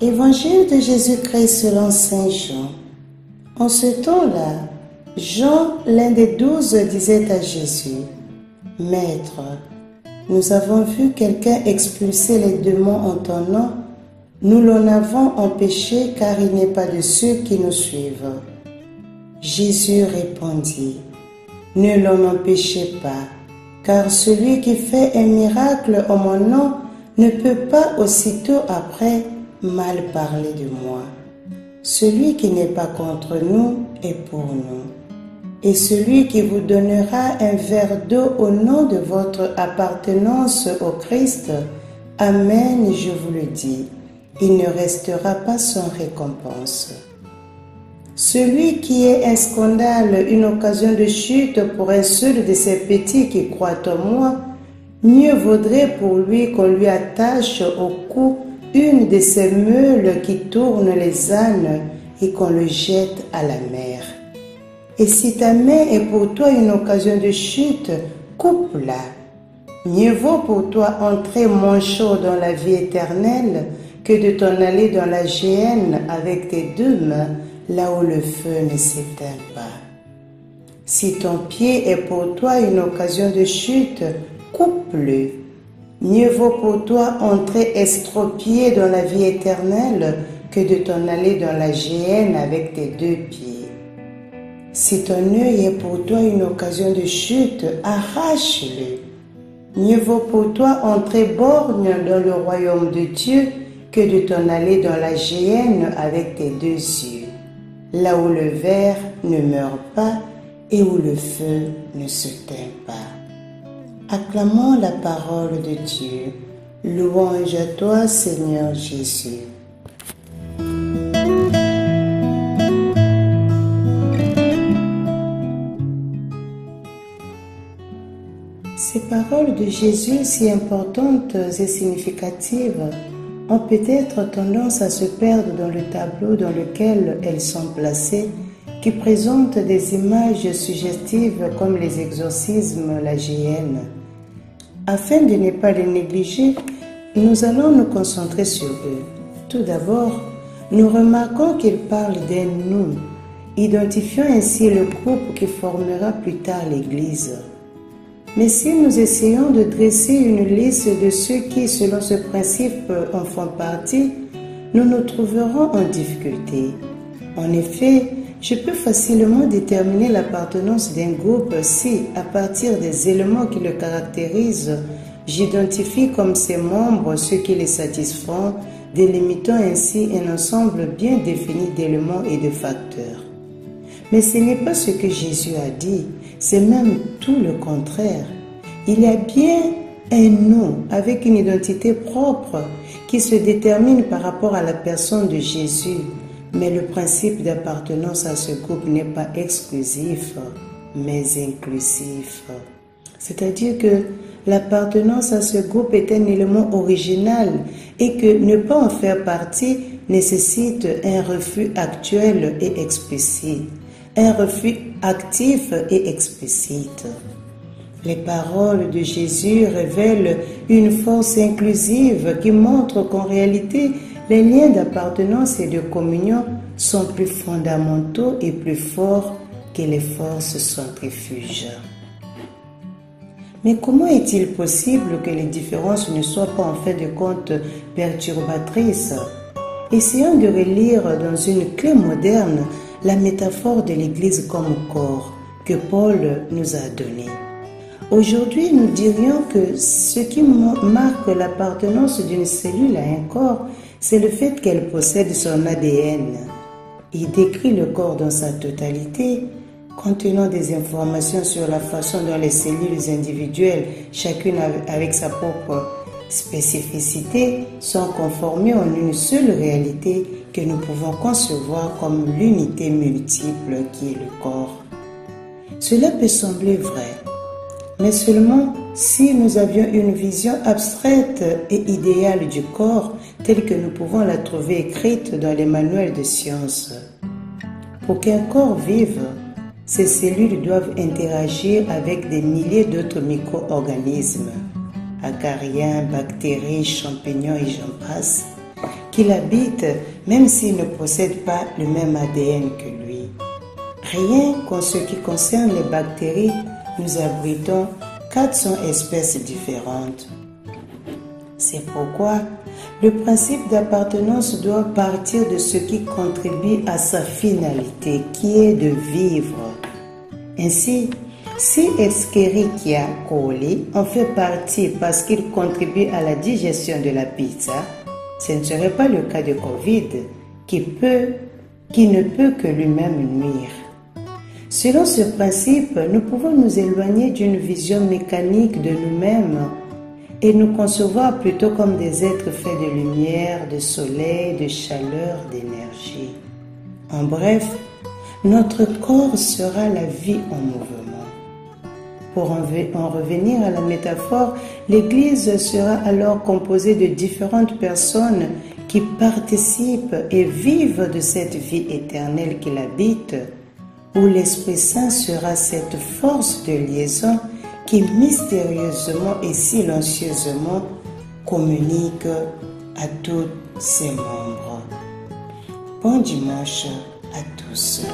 Évangile de Jésus-Christ selon Saint Jean. En ce temps-là, Jean, l'un des 12, disait à Jésus, « Maître, nous avons vu quelqu'un expulser les démons en ton nom. Nous l'en avons empêché car il n'est pas de ceux qui nous suivent. » Jésus répondit, « Ne l'en empêchez pas, car celui qui fait un miracle en mon nom ne peut pas aussitôt après mal parler de moi. Celui qui n'est pas contre nous est pour nous. Et celui qui vous donnera un verre d'eau au nom de votre appartenance au Christ, Amen, je vous le dis, il ne restera pas sans récompense. Celui qui est un scandale, une occasion de chute pour un seul de ces petits qui croient en moi, mieux vaudrait pour lui qu'on lui attache au cou une de ces meules qui tournent les ânes et qu'on le jette à la mer. Et si ta main est pour toi une occasion de chute, coupe-la. Mieux vaut pour toi entrer manchot dans la vie éternelle que de t'en aller dans la géhenne avec tes deux mains, là où le feu ne s'éteint pas. Si ton pied est pour toi une occasion de chute, coupe-le. Mieux vaut pour toi entrer estropié dans la vie éternelle que de t'en aller dans la géhenne avec tes deux pieds. Si ton œil est pour toi une occasion de chute, arrache-le. Mieux vaut pour toi entrer borgne dans le royaume de Dieu que de t'en aller dans la géhenne avec tes deux yeux, là où le ver ne meurt pas et où le feu ne s'éteint pas. Acclamons la parole de Dieu. Louange à toi, Seigneur Jésus. Ces paroles de Jésus si importantes et significatives ont peut-être tendance à se perdre dans le tableau dans lequel elles sont placées, qui présente des images suggestives comme les exorcismes, la géhenne. Afin de ne pas les négliger, nous allons nous concentrer sur eux. Tout d'abord, nous remarquons qu'il parle d'un « nous », identifiant ainsi le groupe qui formera plus tard l'Église. Mais si nous essayons de dresser une liste de ceux qui, selon ce principe, en font partie, nous nous trouverons en difficulté. En effet, je peux facilement déterminer l'appartenance d'un groupe si, à partir des éléments qui le caractérisent, j'identifie comme ses membres ceux qui les satisfont, délimitant ainsi un ensemble bien défini d'éléments et de facteurs. Mais ce n'est pas ce que Jésus a dit, c'est même tout le contraire. Il y a bien un nom avec une identité propre qui se détermine par rapport à la personne de Jésus. Mais le principe d'appartenance à ce groupe n'est pas exclusif, mais inclusif. C'est-à-dire que l'appartenance à ce groupe est un élément original et que ne pas en faire partie nécessite un refus actuel et explicite, un refus actif et explicite. Les paroles de Jésus révèlent une force inclusive qui montre qu'en réalité, les liens d'appartenance et de communion sont plus fondamentaux et plus forts que les forces centrifuges. Mais comment est-il possible que les différences ne soient pas en fin de compte perturbatrices? Essayons de relire dans une clé moderne la métaphore de l'Église comme corps que Paul nous a donnée. Aujourd'hui, nous dirions que ce qui marque l'appartenance d'une cellule à un corps, c'est le fait qu'elle possède son ADN. Il décrit le corps dans sa totalité, contenant des informations sur la façon dont les cellules individuelles, chacune avec sa propre spécificité, sont conformées en une seule réalité que nous pouvons concevoir comme l'unité multiple qui est le corps. Cela peut sembler vrai, mais seulement si nous avions une vision abstraite et idéale du corps telle que nous pouvons la trouver écrite dans les manuels de sciences. Pour qu'un corps vive, ces cellules doivent interagir avec des milliers d'autres micro-organismes, acariens, bactéries, champignons et j'en passe, qu'il habite même s'il ne possède pas le même ADN que lui. Rien qu'en ce qui concerne les bactéries, nous abritons 400 espèces différentes. C'est pourquoi le principe d'appartenance doit partir de ce qui contribue à sa finalité, qui est de vivre. Ainsi, si Escherichia coli en fait partie parce qu'il contribue à la digestion de la pizza, ce ne serait pas le cas de Covid, qui ne peut que lui-même nuire. Selon ce principe, nous pouvons nous éloigner d'une vision mécanique de nous-mêmes et nous concevoir plutôt comme des êtres faits de lumière, de soleil, de chaleur, d'énergie. En bref, notre corps sera la vie en mouvement. Pour en revenir à la métaphore, l'Église sera alors composée de différentes personnes qui participent et vivent de cette vie éternelle qui l'habite, où l'Esprit Saint sera cette force de liaison qui mystérieusement et silencieusement communique à tous ses membres. Bon dimanche à tous.